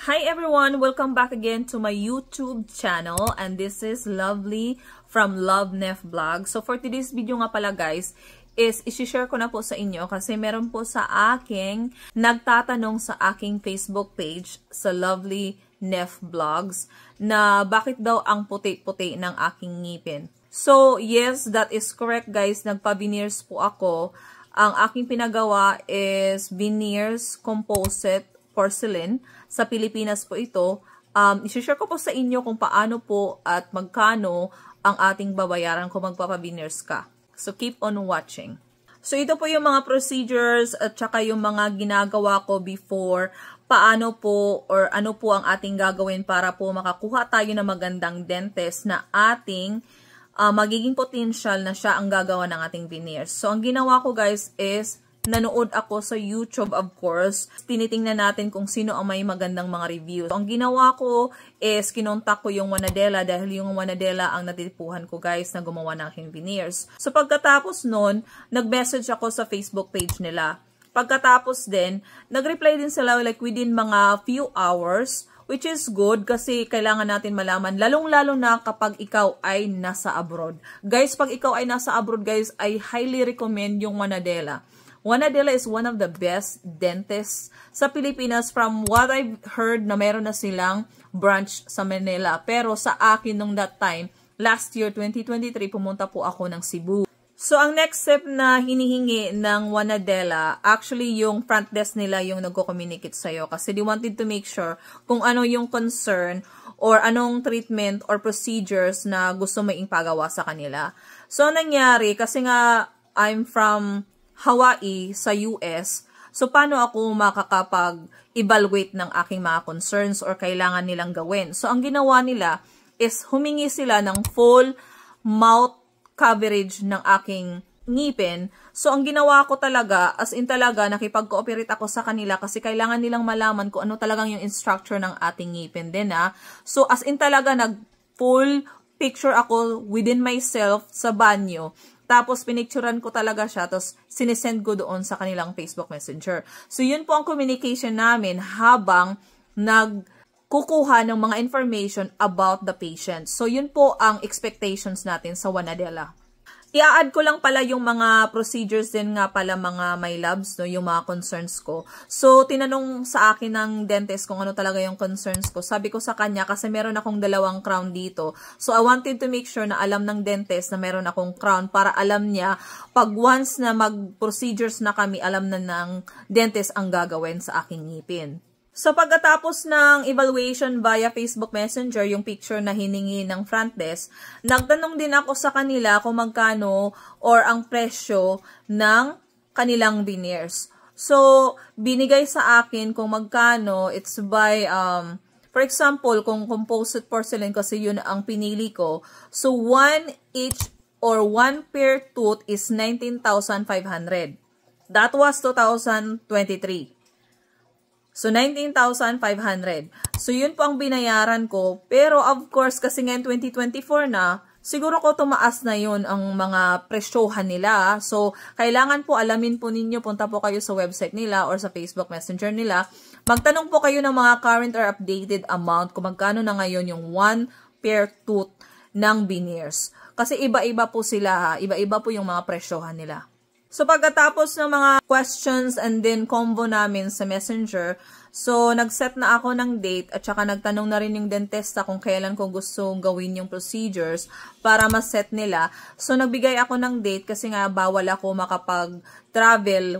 Hi everyone! Welcome back again to my YouTube channel, and this is Lovely from Love Nef Vlog. So for today's video nga pala guys, is isi-share ko na po sa inyo kasi meron po sa aking nagtatanong sa aking Facebook page sa Lovely Nef Vlogs na bakit daw ang puti-puti ng aking ngipin. So yes, that is correct guys, nagpa-veneers po ako. Ang aking pinagawa is veneers composite porcelain. Sa Pilipinas po ito. I-share ko po sa inyo kung paano po at magkano ang ating babayaran kung magpapaveneers ka. So keep on watching. So ito po yung mga procedures at saka yung mga ginagawa ko before. Paano po or ano po ang ating gagawin para po makakuha tayo ng magandang dentist na ating magiging potential na siya ang gagawa ng ating veneers. So ang ginawa ko guys is nanood ako sa YouTube, of course. Tinitingnan natin kung sino ang may magandang mga reviews. So, ang ginawa ko is kinontak ko yung Wanadela dahil yung Wanadela ang natipuhan ko guys na gumawa ng aking veneers. So pagkatapos nun, nag-message ako sa Facebook page nila. Pagkatapos din, nag-reply din sila like within mga few hours, which is good kasi kailangan natin malaman, lalong-lalo na kapag ikaw ay nasa abroad. Guys, pag ikaw ay nasa abroad guys, I highly recommend yung Wanadela. Wanadela is one of the best dentists sa Pilipinas. From what I've heard na meron na silang branch sa Manila. Pero sa akin nung that time, last year 2023, pumunta po ako ng Cebu. So ang next step na hinihingi ng Wanadela, actually yung front desk nila yung nagko-communicate sa'yo. Kasi they wanted to make sure kung ano yung concern or anong treatment or procedures na gusto mo ipagawa sa kanila. So nangyari, kasi nga I'm from Hawaii sa US, so paano ako makakapag-evaluate ng aking mga concerns or kailangan nilang gawin? So ang ginawa nila is humingi sila ng full mouth coverage ng aking ngipin. So ang ginawa ko talaga, as in talaga, nakipag-cooperate ako sa kanila kasi kailangan nilang malaman kung ano talagang yung structure ng ating ngipin din ha. So as in talaga, nag-full picture ako within myself sa banyo. Tapos, pinicturean ko talaga siya. Tapos, sinesend ko doon sa kanilang Facebook Messenger. So, yun po ang communication namin habang nagkukuha ng mga information about the patient. So, yun po ang expectations natin sa Wanadela. I-add ko lang pala yung mga procedures din nga pala mga my labs, no, yung mga concerns ko. So, tinanong sa akin ng dentist kung ano talaga yung concerns ko. Sabi ko sa kanya, kasi meron akong 2 crown dito. So, I wanted to make sure na alam ng dentist na meron akong crown para alam niya, pag once na mag-procedures na kami, alam na ng dentist ang gagawin sa aking ngipin. So, pagkatapos ng evaluation via Facebook Messenger, yung picture na hiningi ng front desk, nagtanong din ako sa kanila kung magkano or ang presyo ng kanilang veneers. So, binigay sa akin kung magkano, it's by, for example, kung composite porcelain kasi yun ang pinili ko. So, 1 each or 1 pair tooth is 19,500. That was 2023. So, 19,500. So, yun po ang binayaran ko. Pero, of course, kasi ngayon 2024 na, siguro ko tumaas na yun ang mga presyohan nila. So, kailangan po alamin po ninyo, punta po kayo sa website nila or sa Facebook Messenger nila. Magtanong po kayo ng mga current or updated amount kung magkano na ngayon yung 1 pair tooth ng veneers. Kasi iba-iba po sila, iba-iba po yung mga presyohan nila. So, pagkatapos ng mga questions and then combo namin sa Messenger, so, nag-set na ako ng date at saka nagtanong na rin yung dentista kung kailan ko gusto gawin yung procedures para ma-set nila. So, nagbigay ako ng date kasi nga bawal ako makapag-travel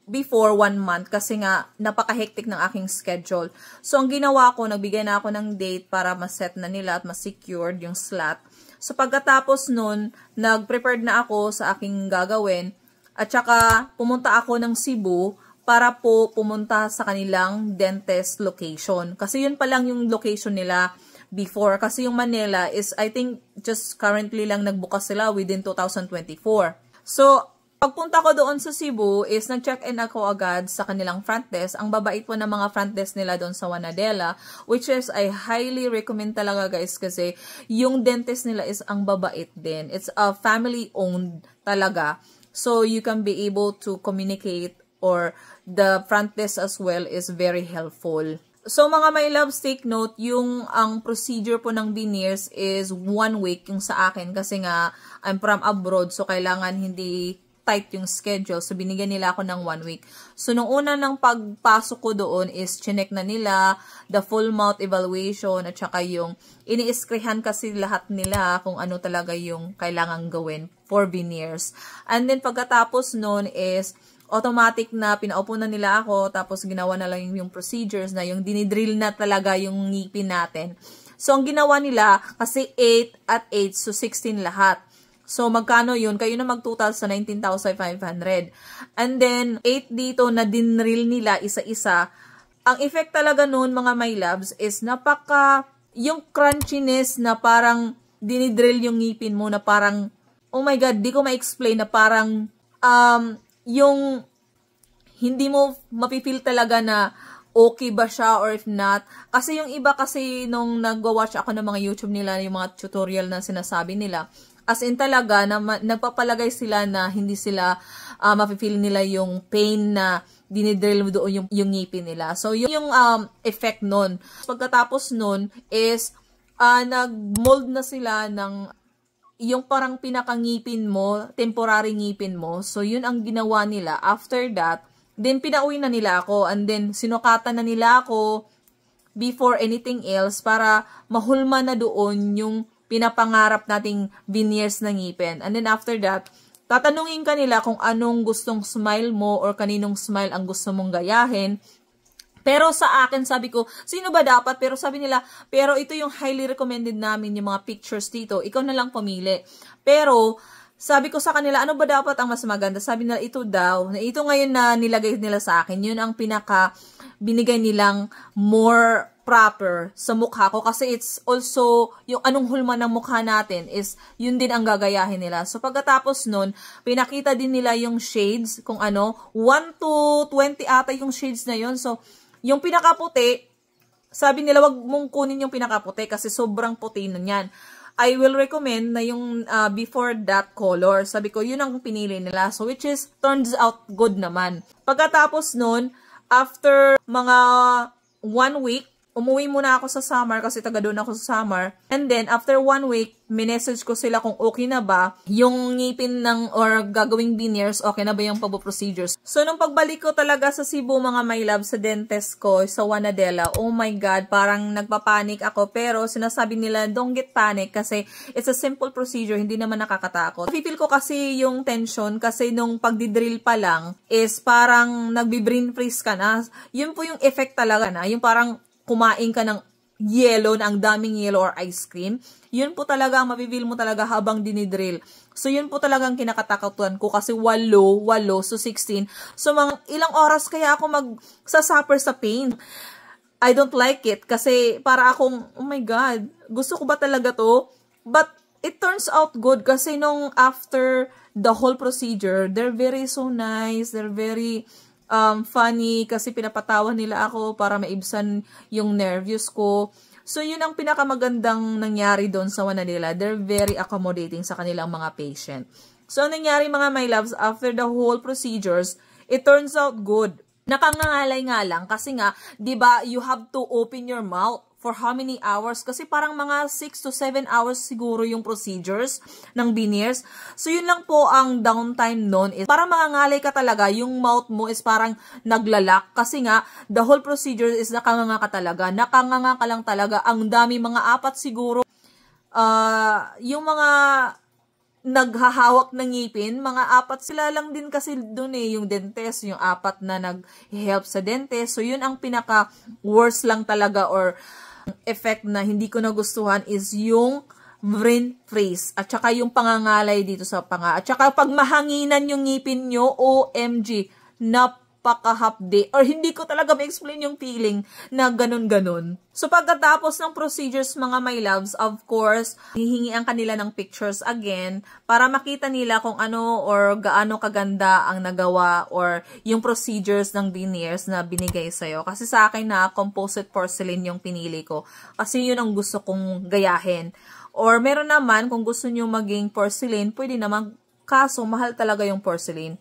before 1 month kasi nga napaka-hectic ng aking schedule. So, ang ginawa ko, nagbigay na ako ng date para ma-set na nila at ma-secured yung slot. So, pagkatapos nun, nag-prepared na ako sa aking gagawin at saka pumunta ako ng Cebu para po pumunta sa kanilang dentist location. Kasi yun pa lang yung location nila before. Kasi yung Manila is, I think, just currently lang nagbukas sila within 2024. So, pagpunta ko doon sa Cebu is nag-check-in ako agad sa kanilang front desk. Ang babait po ng mga front desk nila doon sa Wanadela, which is I highly recommend talaga guys kasi yung dentist nila is ang babait din. It's a family-owned talaga. So you can be able to communicate or the front desk as well is very helpful. So, mga my loves, take note, ang procedure po ng veneers is 1 week yung sa akin kasi nga, I'm from abroad, so kailangan hindi tight yung schedule. So, binigyan nila ako ng 1 week. So, nung una ng pagpasok ko doon is chinek na nila the full mouth evaluation at saka yung ini-iskrihan kasi lahat nila kung ano talaga yung kailangan gawin for veneers. And then, pagkatapos nun is automatic na pinaupo na nila ako, tapos ginawa na lang yung procedures na yung dinidrill na talaga yung ngipin natin. So, ang ginawa nila, kasi 8 at 8, so 16 lahat. So, magkano yun? Kayo na mag-total sa 19,500. And then, 8 dito na dinrill nila isa-isa. Ang effect talaga nun, mga my loves, is yung crunchiness na parang dinidrill yung ngipin mo na parang, oh my God, di ko ma-explain na parang, yung hindi mo mapifeel talaga na okay ba siya or if not. Kasi yung iba kasi nung nag-watch ako ng mga YouTube nila, yung mga tutorial na sinasabi nila, as in talaga, na nagpapalagay sila na hindi sila mapifeel nila yung pain na dinidrill mo doon yung ngipin nila. So, yung effect nun. Pagkatapos nun is, nag-mold na sila ng yung parang pinakangipin mo, temporary ngipin mo. So, yun ang ginawa nila. After that, then pinauwi na nila ako. And then, sinukatan na nila ako before anything else para mahulma na doon yung pinapangarap nating veneers na ngipin. And then, after that, tatanungin ka nila kung anong gustong smile mo or kaninong smile ang gusto mong gayahin. Pero sa akin, sabi ko, sino ba dapat? Pero sabi nila, pero ito yung highly recommended namin, yung mga pictures dito. Ikaw na lang pumili. Pero, sabi ko sa kanila, ano ba dapat ang mas maganda? Sabi nila, ito daw. Ito ngayon na nilagay nila sa akin. Yun ang binigay nilang more proper sa mukha ko. Kasi it's also, yung anong hulma ng mukha natin is, yun din ang gagayahin nila. So, pagkatapos nun, pinakita din nila yung shades, kung ano, 1 to 20 ata yung shades na yun. So, yung pinakaputi, sabi nila, wag mong kunin yung pinakaputi kasi sobrang puti na yan. I will recommend na yung before that color. Sabi ko, yun ang pinili nila. So, which is, turns out good naman. Pagkatapos nun, after mga 1 week, umuwi muna ako sa summer kasi taga doon ako sa summer. And then, after 1 week, minessage ko sila kung okay na ba yung ngipin ng or gagawing veneers, okay na ba yung pagpo-procedures. So, nung pagbalik ko talaga sa Cebu, mga my love, sa dentist ko, sa Wanadela, oh my God, parang nagpapanik ako. Pero, sinasabi nila, don't get panic kasi it's a simple procedure, hindi naman nakakatakot. Feel ko kasi yung tension kasi nung pagdidrill pa lang is parang nagbi-brain freeze ka na. Yun po yung effect talaga na, yung parang kumain ka ng yellow, na ang daming yellow or ice cream, yun po talaga, mapipil mo talaga habang dinidrill. So, yun po talagang kinakatakutan ko kasi 8, so 16. So, mga ilang oras kaya ako magsasuffer sa pain. I don't like it kasi para akong, oh my God, gusto ko ba talaga to? But, it turns out good kasi nung after the whole procedure, they're very so nice, they're very funny kasi pinapatawa nila ako para maibsan yung nervous ko. So, yun ang pinakamagandang nangyari doon sa Wanadela. They're very accommodating sa kanilang mga patient. So, nangyari mga my loves, after the whole procedures, it turns out good. Nakangangalay nga lang kasi nga, di ba, you have to open your mouth for how many hours? Kasi parang mga 6 to 7 hours siguro yung procedures ng veneers. So, yun lang po ang downtime nun. Parang mangangalay ka talaga. Yung mouth mo is parang naglalak. Kasi nga, the whole procedure is nakanganga ka talaga. Nakanganga ka lang talaga. Ang dami, mga 4 siguro. Yung mga naghahawak ng ngipin, mga 4 sila lang din kasi dun yung dentist, yung 4 na nag-help sa dentist. So, yun ang pinaka-worst lang talaga or effect na hindi ko nagustuhan is yung brain freeze at saka yung pangangalay dito sa panga. At saka pag mahanginan yung ngipin nyo, OMG, napakahapde. Or hindi ko talaga ma-explain yung feeling na ganun-ganun. So pagkatapos ng procedures mga my loves, of course, hihingian kanila ng pictures again para makita nila kung ano or gaano kaganda ang nagawa or yung procedures ng veneers na binigay sa'yo. Kasi sa akin na composite porcelain yung pinili ko. Kasi yun ang gusto kong gayahin. Or meron naman, kung gusto nyo maging porcelain, pwede naman, kaso mahal talaga yung porcelain.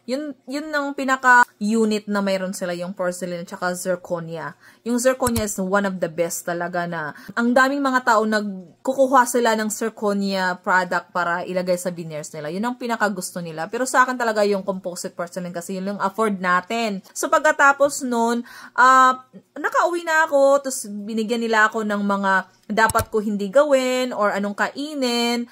Yun ang pinaka unit na mayroon sila yung porcelain at saka zirconia. Yung zirconia is one of the best talaga na ang daming mga tao nagkukuha sila ng zirconia product para ilagay sa veneers nila. Yun ang pinakagusto nila. Pero sa akin talaga yung composite porcelain kasi yun yung afford natin. So pagkatapos nun, nakauwi na ako, tapos binigyan nila ako ng mga dapat ko hindi gawin or anong kainin.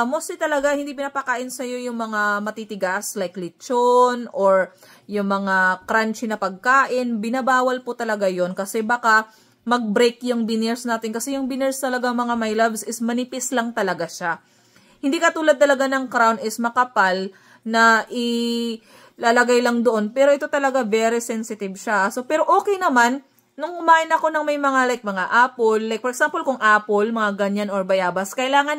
Mostly talaga hindi pinapakain sa'yo yung mga matitigas like lechon or yung mga crunchy na pagkain. Binabawal po talaga yon kasi baka mag-break yung veneers natin. Kasi yung veneers talaga mga my loves is manipis lang talaga siya. Hindi katulad talaga ng crown is makapal na ilalagay lang doon. Pero ito talaga very sensitive siya. So, pero okay naman. Nung kumain ako ng may mga like mga apple, like for example kung apple, mga ganyan or bayabas, kailangan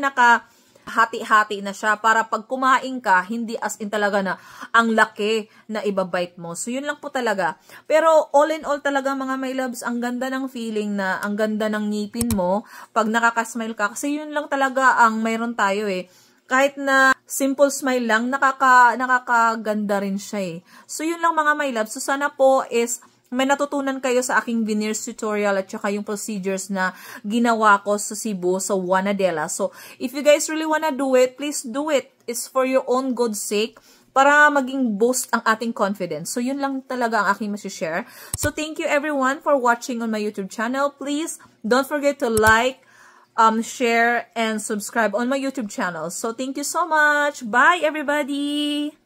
hati-hati na siya para pag kumain ka, hindi as in talaga na ang laki na ibabite mo. So, yun lang po talaga. Pero all in all talaga mga my loves, ang ganda ng feeling na, ang ganda ng ngipin mo pag nakakasmile ka. Kasi yun lang talaga ang mayroon tayo eh. Kahit na simple smile lang, nakakaganda rin siya eh. So, yun lang mga my loves. So, sana po is may natutunan kayo sa aking veneers tutorial at saka yung procedures na ginawa ko sa Cebu, sa Wanadela. So, if you guys really wanna do it, please do it. It's for your own good sake para maging boost ang ating confidence. So, yun lang talaga ang aking masishare. So, thank you everyone for watching on my YouTube channel. Please, don't forget to like, share, and subscribe on my YouTube channel. So, thank you so much. Bye, everybody!